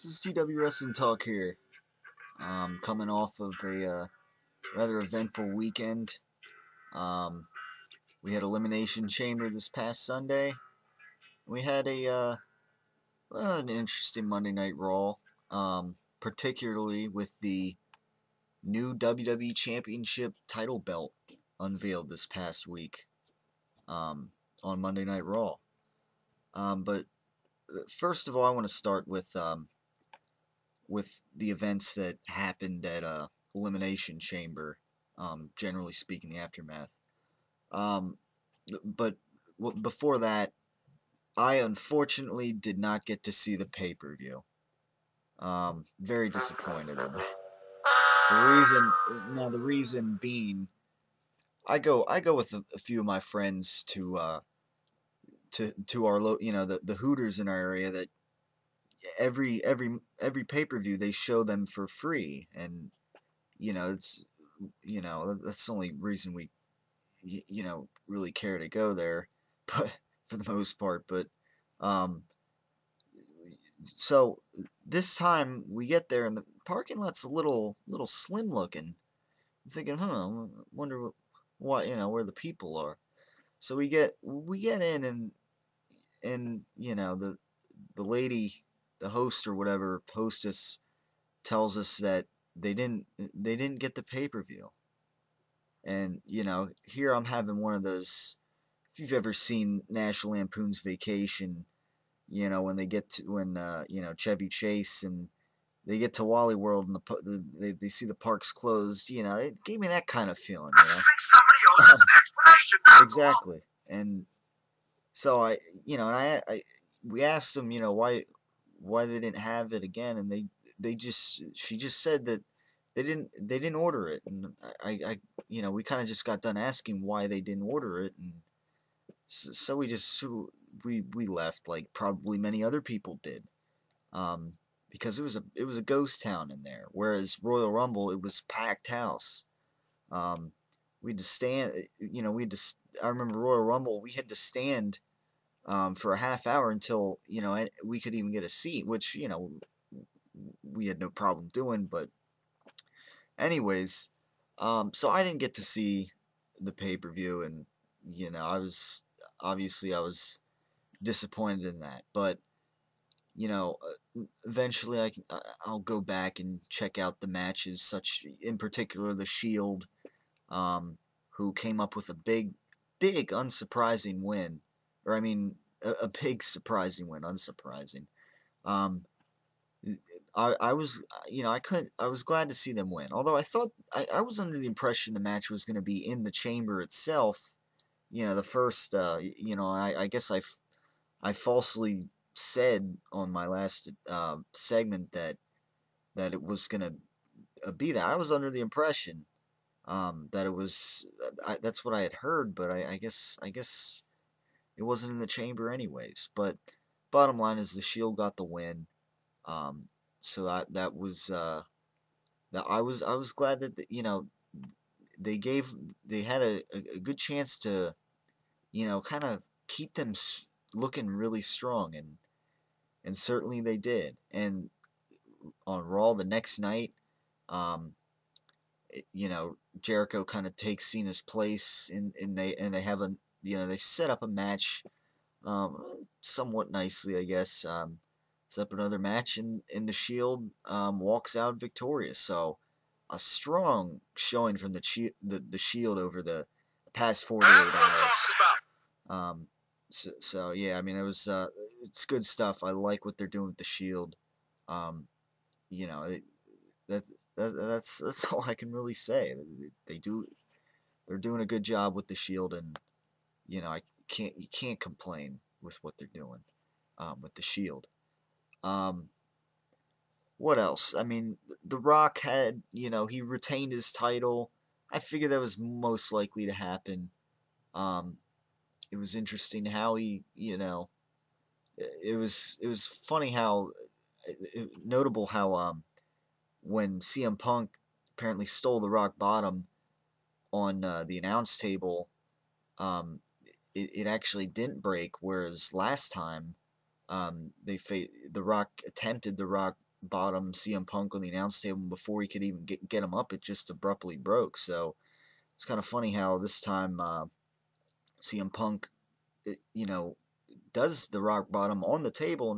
This is TW Wrestling Talk here. Coming off of a rather eventful weekend. Um, we had Elimination Chamber this past Sunday. We had an interesting Monday Night Raw, particularly with the new WWE Championship title belt unveiled this past week on Monday Night Raw. But first of all, I want to start with the events that happened at Elimination Chamber, generally speaking, the aftermath. Um, but before that, I unfortunately did not get to see the pay-per-view. Very disappointed. The reason being, I go with a few of my friends to our the Hooters in our area that every pay-per-view they show them for free, and it's that's the only reason we really care to go there, but for the most part. But um so this time we get there and the parking lot's a little slim looking. I'm thinking, wonder what where the people are. So we get in, and the lady, the host or whatever, hostess, tells us that they didn't get the pay-per-view. And here I'm having one of those, if you've ever seen National Lampoon's Vacation, when they get to when Chevy Chase and they get to Wally World and they see the parks closed, it gave me that kind of feeling, Exactly. And so we asked them, why they didn't have it again, and she just said that they didn't order it. And we kind of just got done asking why they didn't order it, and so we left, like probably many other people did, because it was a ghost town in there, whereas Royal Rumble, it was packed house. We had to stand, I remember Royal Rumble, we had to stand for a half hour until we could even get a seat, which we had no problem doing. But anyways, so I didn't get to see the pay-per-view, and I was disappointed in that. But eventually I'll go back and check out the matches, such in particular the Shield, who came up with a big unsurprising win, or I mean a big surprising win, unsurprising. Um, I was I was glad to see them win. Although I was under the impression the match was going to be in the chamber itself. The first and I guess I falsely said on my last segment that it was going to be that. I was under the impression that it was. That's what I had heard, but I guess it wasn't in the chamber anyways. But bottom line is the Shield got the win. So that was that I was glad that they had a good chance to kind of keep them looking really strong, and certainly they did. And on Raw the next night, um, Jericho kind of takes Cena's place, and they have they set up a match, somewhat nicely, I guess. Set up another match, and the Shield walks out victorious. So a strong showing from the Shield over the past 48 hours. So yeah, I mean, it's good stuff. I like what they're doing with the Shield. Um, you know, it, that's all I can really say. They're doing a good job with the Shield, and you can't complain with what they're doing with the Shield. Um, what else? I mean, The Rock had, he retained his title. I figured that was most likely to happen. Um, it was interesting how it was funny how notable how when CM Punk apparently stole the Rock Bottom on the announce table, um, it actually didn't break, whereas last time the Rock attempted the Rock bottom CM Punk on the announce table, and before he could even get him up, it just abruptly broke. So it's kind of funny how this time CM Punk, you know, does the rock bottom on the table,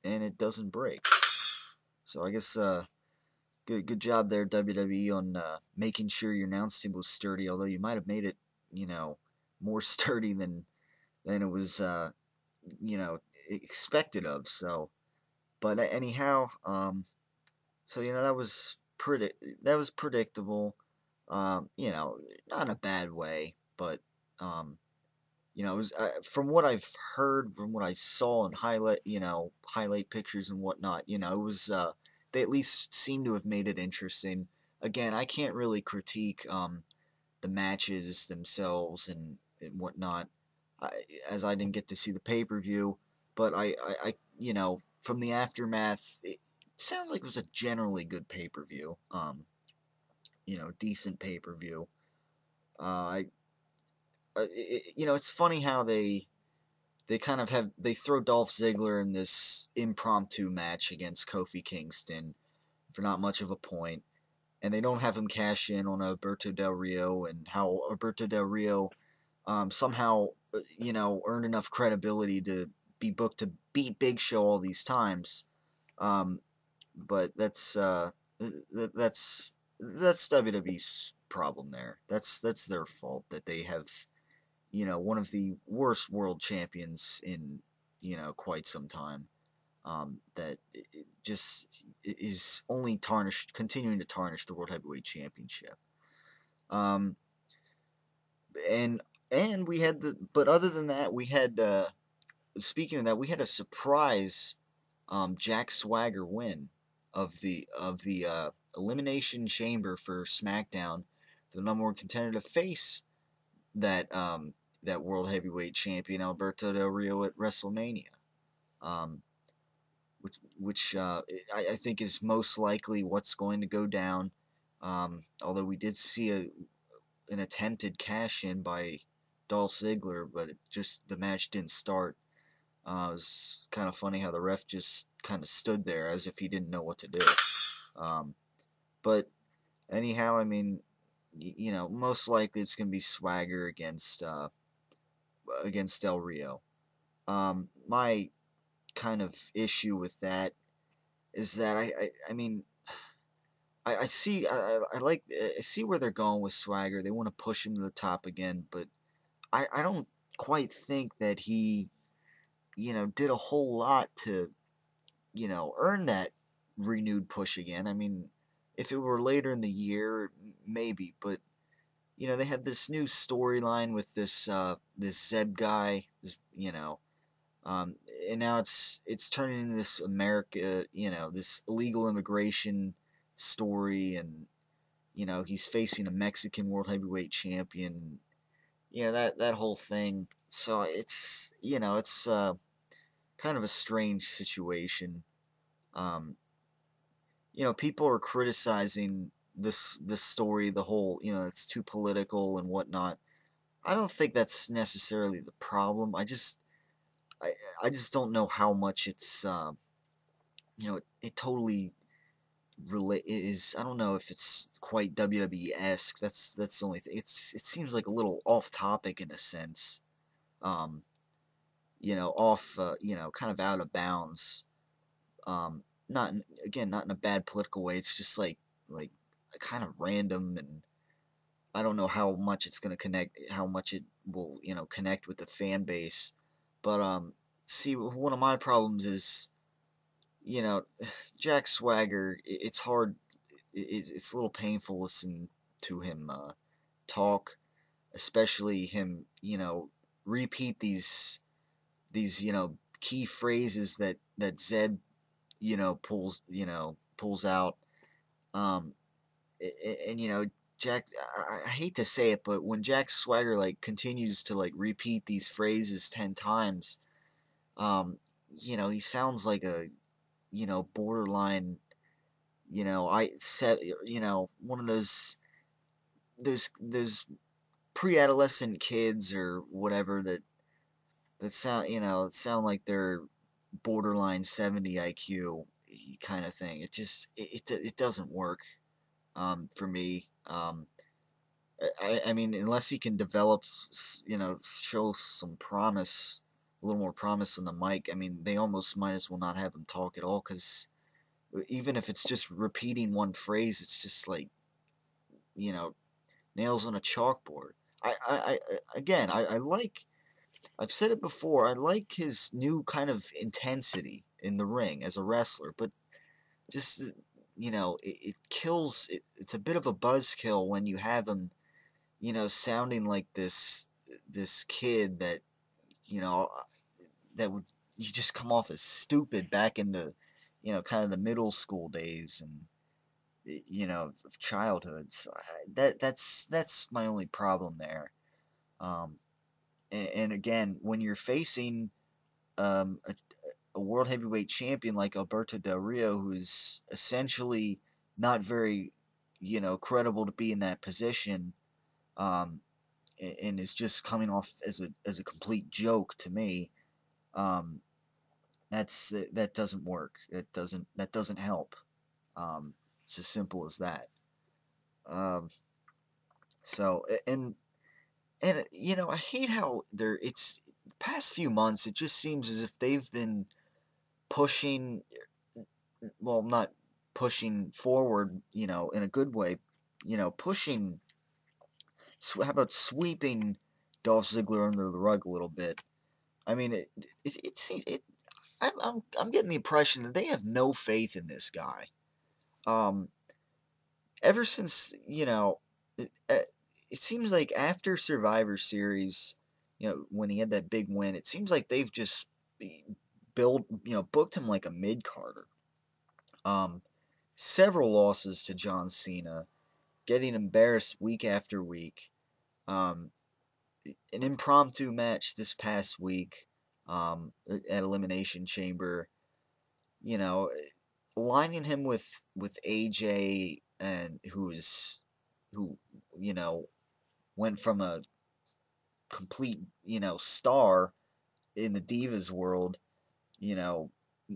and it doesn't break. So I guess good job there, WWE, on making sure your announce table was sturdy. Although you might have made it, more sturdy than it was, expected of. So, but anyhow, so that was predictable. Not in a bad way, but um, it was from what I've heard, from what I saw in highlight pictures and whatnot. It was they at least seem to have made it interesting. Again, I can't really critique the matches themselves and whatnot, I, as I didn't get to see the pay-per-view. But from the aftermath, it sounds like it was a generally good pay-per-view. Decent pay-per-view. I it's funny how they kind of they throw Dolph Ziggler in this impromptu match against Kofi Kingston for not much of a point, and they don't have him cash in on Alberto Del Rio, and how Alberto Del Rio somehow earned enough credibility to be booked to beat Big Show all these times. But that's WWE's problem there. That's their fault that they have one of the worst world champions in quite some time. That it just is only continuing to tarnish the World Heavyweight Championship. Um, and we had but other than that, we had speaking of that, we had a surprise Jack Swagger win of the Elimination Chamber for SmackDown, for the number one contender to face that World Heavyweight Champion Alberto Del Rio at WrestleMania, um, which I think is most likely what's going to go down. Although we did see an attempted cash in by Dolph Ziggler, but the match didn't start. It was kind of funny how the ref just kind of stood there as if he didn't know what to do. But anyhow, I mean, most likely it's going to be Swagger against Del Rio. My kind of issue with that is that I mean, I see I see where they're going with Swagger. They want to push him to the top again, but I don't quite think that he did a whole lot to earn that renewed push again. I mean, if it were later in the year, maybe, but they had this new storyline with this Zeb guy, and now it's turning into this America, this illegal immigration story, and he's facing a Mexican World Heavyweight Champion. That whole thing. So it's kind of a strange situation. Um, people are criticizing this story, the whole, it's too political and whatnot. I don't think that's necessarily the problem. I, I just don't know how much it's, it totally is. I don't know if it's quite WWE-esque. That's the only thing. It seems like a little off topic in a sense. Um, off, kind of out of bounds. Not again, not in a bad political way. It's just like kind of random, and I don't know how much it's gonna connect, how much it will connect with the fan base. But see, one of my problems is Jack Swagger. It's hard. It's a little painful listening to him talk, especially him repeat these key phrases that Zeb pulls out. Um, and Jack, I hate to say it, but when Jack Swagger continues to repeat these phrases 10 times, he sounds like a borderline, one of those pre-adolescent kids or whatever that sound like they're borderline 70 IQ. kind of thing. It doesn't work for me. I mean, unless he can develop, show some promise, a little more promise on the mic. I mean, they almost might as well not have him talk at all, because even if it's just repeating one phrase, it's just like, you know, nails on a chalkboard. Again, I like, I've said it before, I like his new kind of intensity in the ring as a wrestler, but just, it kills, it's a bit of a buzzkill when you have him, sounding like this kid that, you know, that would, you just come off as stupid back in the, kind of the middle school days, and of childhood. So that's my only problem there. Um, and again, when you're facing a world heavyweight champion like Alberto Del Rio, who's essentially not very, credible to be in that position, um, and is just coming off as a complete joke to me. Um, that doesn't work. That doesn't help. It's as simple as that. Um, so and I hate how it's the past few months. It just seems as if they've been pushing, well, not pushing forward, in a good way, pushing. How about sweeping Dolph Ziggler under the rug a little bit? I mean, it I'm getting the impression that they have no faith in this guy. Um, ever since, it seems like after Survivor Series, when he had that big win, it seems like they've just booked him like a mid Carter. Um, Several losses to John Cena, getting embarrassed week after week. Um, an impromptu match this past week, at Elimination Chamber. You know, aligning him with AJ, and who went from a complete star in the Divas world,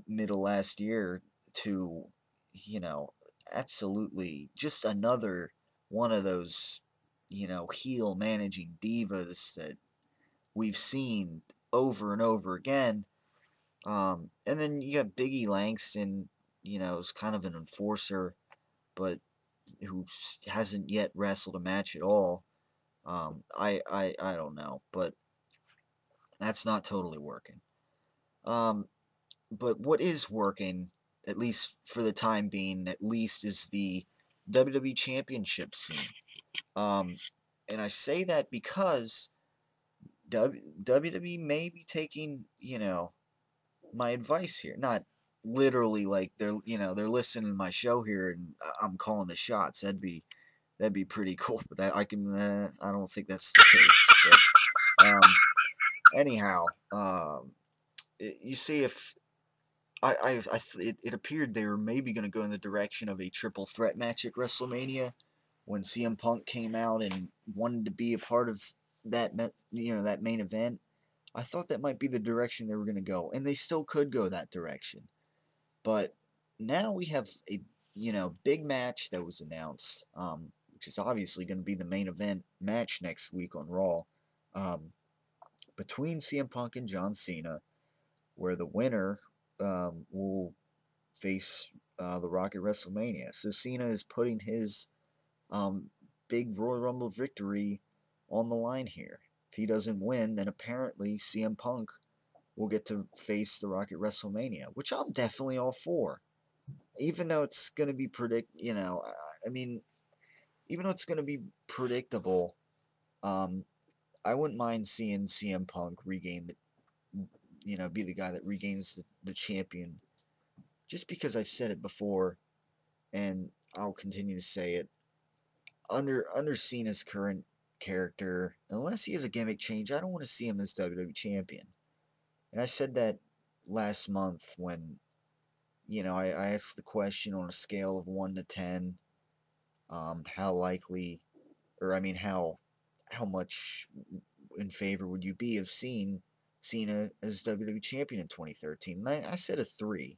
middle last year, to you know absolutely just another one of those heel managing divas that we've seen over and over again. And then you got Biggie Langston, is kind of an enforcer, but who hasn't yet wrestled a match at all. I don't know, but that's not totally working. Um, but what is working, at least for the time being, at least, is the WWE Championship scene. Um, and I say that because WWE may be taking, my advice here. Not literally like they're listening to my show here and I'm calling the shots. That'd be pretty cool. But that I don't think that's the case. But anyhow, you see, if it appeared they were maybe going to go in the direction of a triple threat match at WrestleMania when CM Punk came out and wanted to be a part of that main event. I thought that might be the direction they were going to go, and they still could go that direction. But now we have a big match that was announced, which is obviously going to be the main event match next week on Raw, um, between CM Punk and John Cena, where the winner will face The Rock at WrestleMania. So Cena is putting his um, big Royal Rumble victory on the line here. If he doesn't win, then apparently CM Punk will get to face The Rock at WrestleMania, which I'm definitely all for. Even though it's going to be I mean, even though it's going to be predictable, um, I wouldn't mind seeing CM Punk regain be the guy that regains the champion, just because I've said it before, and I'll continue to say it. Under Cena's current character, unless he has a gimmick change, I don't want to see him as WWE champion. And I said that last month when I asked the question on a scale of 1 to 10, how likely, or I mean, how much in favor would you be of seeing Cena as WWE champion in 2013? And I said a 3.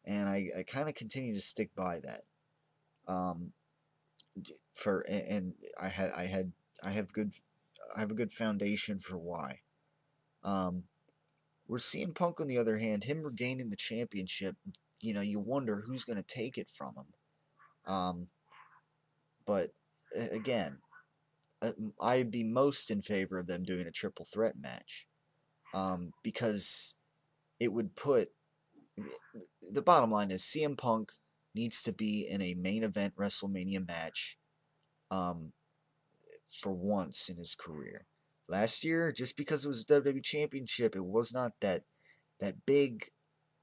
and I kind of continue to stick by that. Um, and I have good I have a good foundation for why. Um, where CM Punk, on the other hand, him regaining the championship, you wonder who's going to take it from him. But again, I'd be most in favor of them doing a triple threat match, because it would put the bottom line is CM Punk needs to be in a main event WrestleMania match, um, for once in his career. Last year, just because it was a WWE Championship, it was not that big,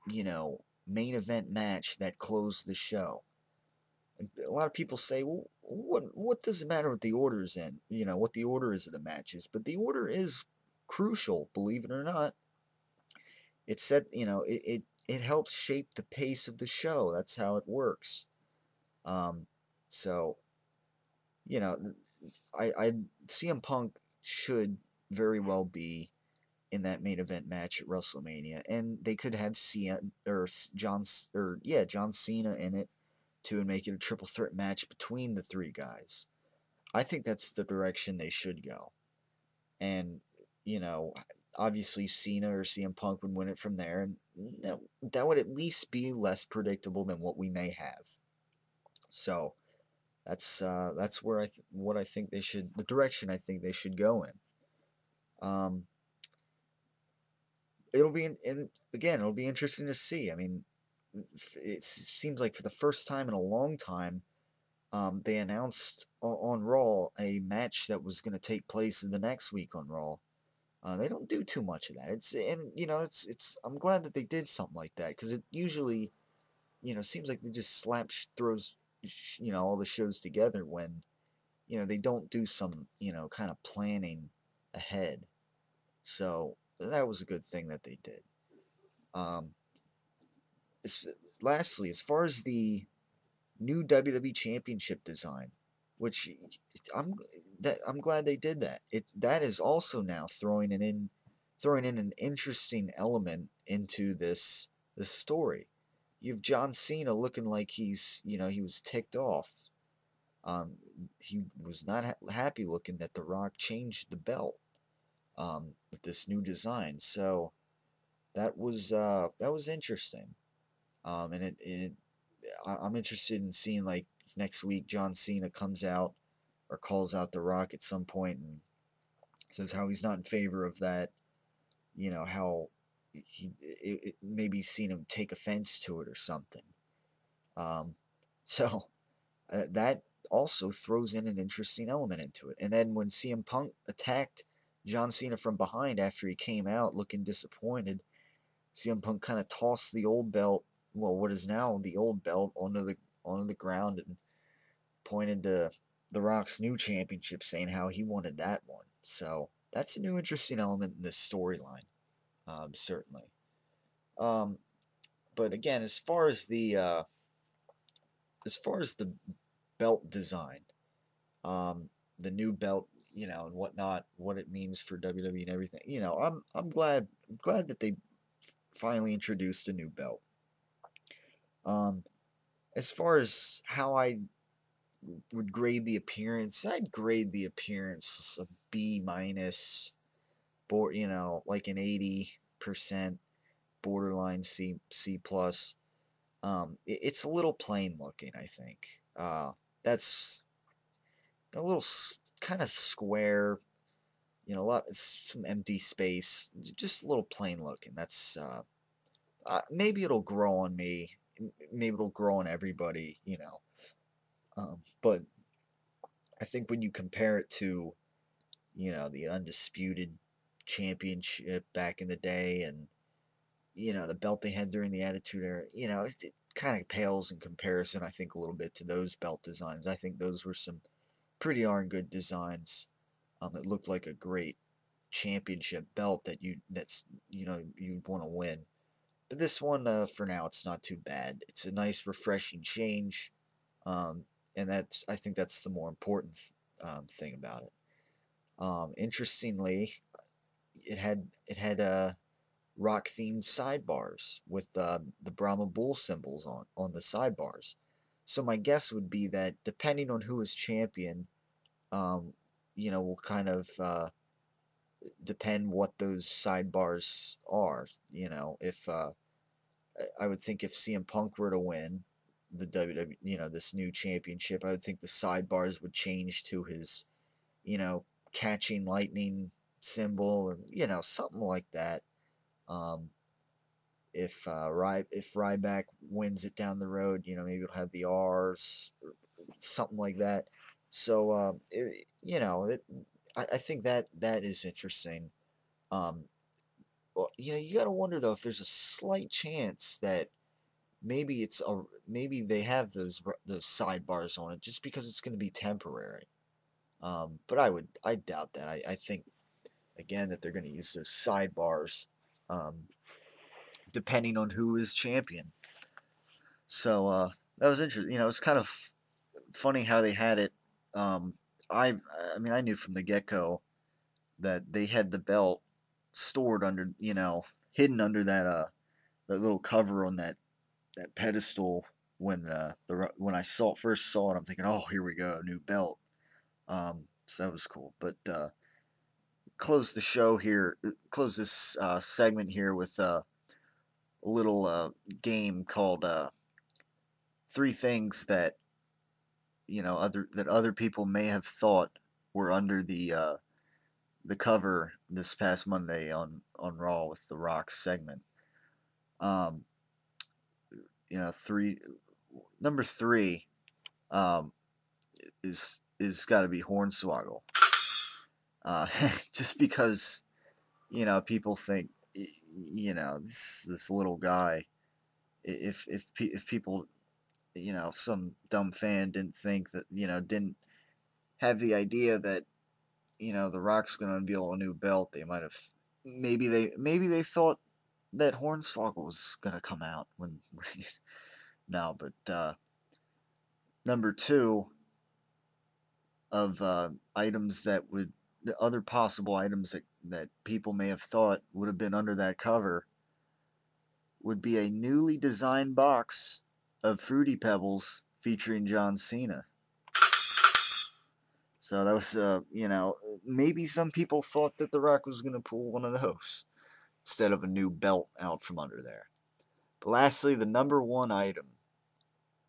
main event match that closed the show. And a lot of people say, well, what does it matter what the order is in? What the order is of the matches, but the order is crucial, believe it or not. It said, it helps shape the pace of the show. That's how it works. Um, so you know, I CM Punk should very well be in that main event match at WrestleMania, and they could have Cena or John Cena in it to make it a triple threat match between the three guys. I think that's the direction they should go, and you know, obviously Cena or CM Punk would win it from there, and that would at least be less predictable than what we may have. So that's where what I think they should the direction I think they should go in. Um, it'll be again it'll be interesting to see. I mean, it seems like for the first time in a long time, they announced on Raw a match that was going to take place in the next week on Raw. They don't do too much of that. It's I'm glad that they did something like that because it usually seems like they just throws all the shows together when they don't do some kind of planning ahead. So that was a good thing that they did. Um, as, Lastly, as far as the new WWE Championship design, which I'm I'm glad they did that. That is also now throwing in an interesting element into this story. You have John Cena looking like he was ticked off. Um, he was not happy looking that The Rock changed the belt with this new design. So that was interesting. And I'm interested in seeing like if next week John Cena comes out or calls out The Rock at some point and says how he's not in favor of that. How maybe seen him take offense to it or something. Um, so that also throws in an interesting element into it. And then when CM Punk attacked John Cena from behind after he came out looking disappointed, CM Punk kind of tossed the old belt, well, what is now the old belt, onto the ground and pointed to The Rock's new championship, saying how he wanted that one. So that's a new interesting element in this storyline, certainly. Um, but again, as far as the belt design, the new belt, and whatnot, what it means for WWE and everything. I'm glad that they finally introduced a new belt. Um, as far as how I would grade the appearance, I'd grade the appearance a B minus, like an 80%, borderline C plus. It's a little plain looking, I think. That's a little kind of square, some empty space, just a little plain looking. That's maybe it'll grow on me, maybe it'll grow on everybody. But I think when you compare it to, the undisputed championship back in the day and, the belt they had during the Attitude Era, it kind of pales in comparison, I think, a little bit to those belt designs. I think those were some pretty darn good designs. It looked like a great championship belt you'd want to win. But this one, for now, it's not too bad. It's a nice, refreshing change, um, and I think that's the more important thing about it. Interestingly, it had rock-themed sidebars with the Brahma Bull symbols on the sidebars. So my guess would be that depending on who is champion, um, will kind of depend what those sidebars are. If I would think if CM Punk were to win the WWE, this new championship, I would think the sidebars would change to his, catching lightning symbol, or something like that. Um, if Ryback wins it down the road, maybe it'll have the R's, or something like that. So I think that is interesting. Um, well, you got to wonder though if there's a slight chance that maybe they have those sidebars on it just because it's going to be temporary. But I doubt that. I think again that they're going to use those sidebars, depending on who is champion. So that was interesting. It's kind of funny how they had it. Um, I mean I knew from the get go that they had the belt stored under hidden under that little cover on that pedestal when I first saw it. I'm thinking, oh, here we go, new belt. So that was cool. But close the show here. Close this segment here with a little game called Three Things That other people may have thought were under the cover this past Monday on Raw with the Rock segment. Um, three number three um, is got to be Hornswoggle. Just because people think this little guy. If people if some dumb fan didn't think that didn't have the idea that the Rock's gonna unveil a new belt, they might have maybe they thought that Hornswoggle was gonna come out when no, but number two of items that would the other possible items that people may have thought would have been under that cover would be a newly designed box of Fruity Pebbles featuring John Cena. So that was, maybe some people thought that The Rock was going to pull one of those instead of a new belt out from under there. But lastly, the number one item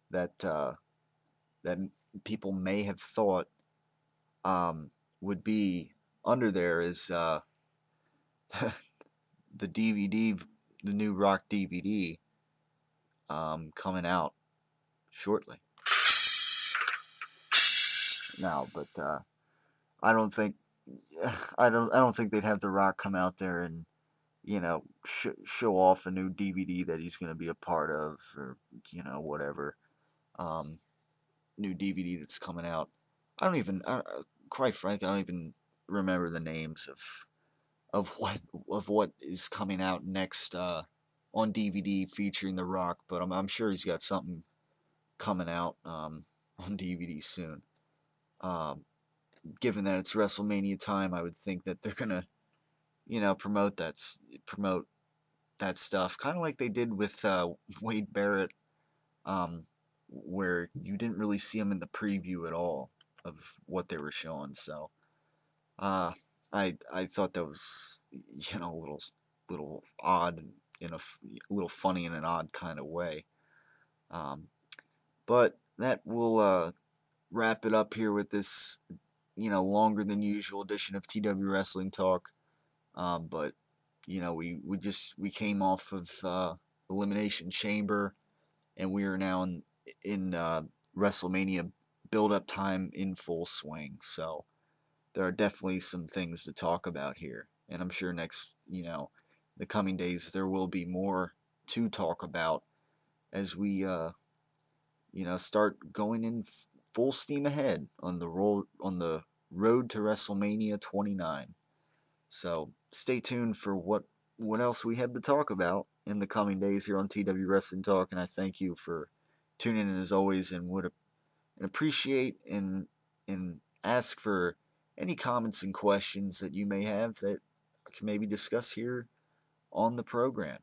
that that people may have thought would be under there is the DVD, the new Rock DVD, coming out shortly. No, but I don't think I don't think they'd have The Rock come out there and show off a new DVD that he's going to be a part of, or whatever new DVD that's coming out. Quite frankly, I don't even remember the names of what is coming out next on DVD featuring The Rock, but I'm sure he's got something coming out on DVD soon. Given that it's WrestleMania time, I would think that they're gonna promote that stuff, kind of like they did with Wade Barrett, where you didn't really see him in the preview at all of what they were showing. So I thought that was a little odd and a little funny in an odd kind of way. But that will wrap it up here with this longer than usual edition of TW Wrestling Talk. But we came off of Elimination Chamber, and we are now in WrestleMania build-up time in full swing. So there are definitely some things to talk about here, and I'm sure next the coming days there will be more to talk about as we start going in full steam ahead on the road to WrestleMania 29. So stay tuned for what else we have to talk about in the coming days here on TW Wrestling Talk, and I thank you for tuning in as always, and would appreciate and ask for any comments and questions that you may have that I can maybe discuss here on the program.